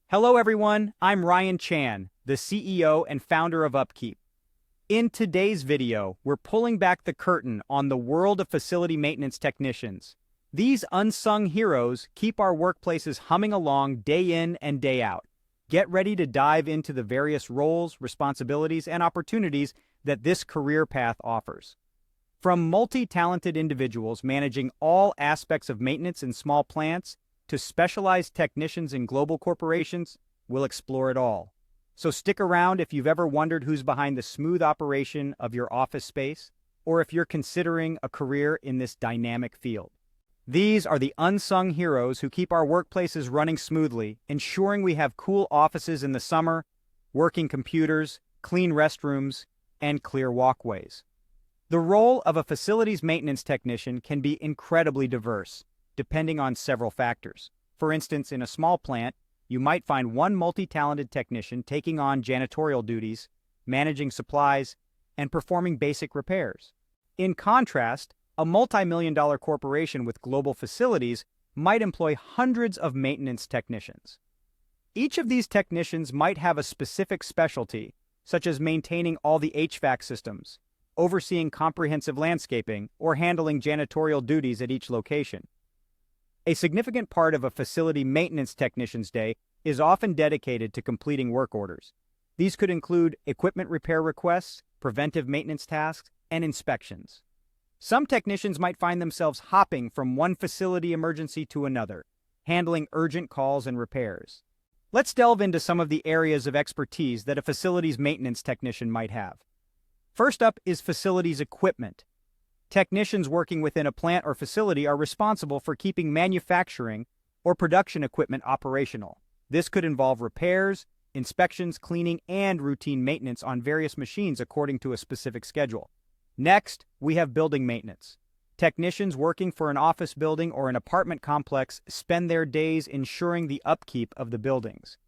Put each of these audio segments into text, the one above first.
Hello everyone, I'm Ryan Chan, the CEO and founder of UpKeep. In today's video, we're pulling back the curtain on the world of facility maintenance technicians. These unsung heroes keep our workplaces humming along day in and day out. Get ready to dive into the various roles, responsibilities, and opportunities that this career path offers. From multi-talented individuals managing all aspects of maintenance in small plants to specialized technicians in global corporations, we'll explore it all. So stick around if you've ever wondered who's behind the smooth operation of your office space, or if you're considering a career in this dynamic field. These are the unsung heroes who keep our workplaces running smoothly, ensuring we have cool offices in the summer, working computers, clean restrooms, and clear walkways. The role of a facilities maintenance technician can be incredibly diverse, depending on several factors. For instance, in a small plant, you might find one multi-talented technician taking on janitorial duties, managing supplies, and performing basic repairs. In contrast, a multi-million-dollar corporation with global facilities might employ hundreds of maintenance technicians. Each of these technicians might have a specific specialty, such as maintaining all the HVAC systems, overseeing comprehensive landscaping, or handling janitorial duties at each location. A significant part of a facility maintenance technician's day is often dedicated to completing work orders. These could include equipment repair requests, preventive maintenance tasks, and inspections. Some technicians might find themselves hopping from one facility emergency to another, handling urgent calls and repairs. Let's delve into some of the areas of expertise that a facilities maintenance technician might have. First up is facilities equipment. Technicians working within a plant or facility are responsible for keeping manufacturing or production equipment operational. This could involve repairs, inspections, cleaning, and routine maintenance on various machines according to a specific schedule. Next, we have building maintenance. Technicians working for an office building or an apartment complex spend their days ensuring the upkeep of the buildings.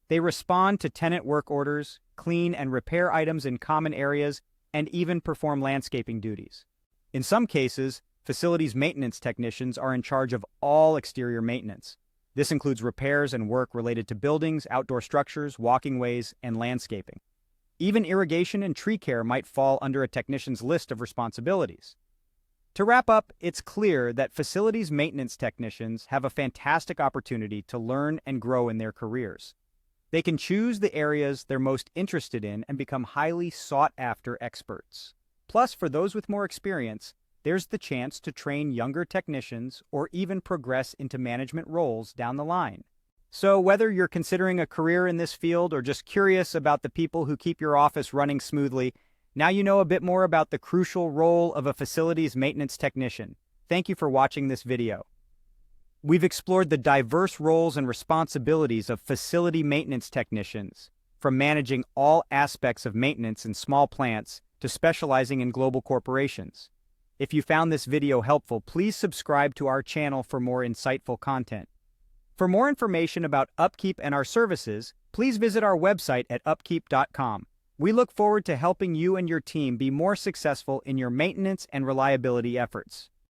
They respond to tenant work orders, clean and repair items in common areas, and even perform landscaping duties. In some cases, facilities maintenance technicians are in charge of all exterior maintenance. This includes repairs and work related to buildings, outdoor structures, walking ways, and landscaping. Even irrigation and tree care might fall under a technician's list of responsibilities. To wrap up, it's clear that facilities maintenance technicians have a fantastic opportunity to learn and grow in their careers. They can choose the areas they're most interested in and become highly sought-after experts. Plus, for those with more experience, there's the chance to train younger technicians or even progress into management roles down the line. So whether you're considering a career in this field or just curious about the people who keep your office running smoothly, now you know a bit more about the crucial role of a facilities maintenance technician. Thank you for watching this video. We've explored the diverse roles and responsibilities of facility maintenance technicians, from managing all aspects of maintenance in small plants to specializing in global corporations. If you found this video helpful, please subscribe to our channel for more insightful content. For more information about UpKeep and our services, please visit our website at upkeep.com. We look forward to helping you and your team be more successful in your maintenance and reliability efforts.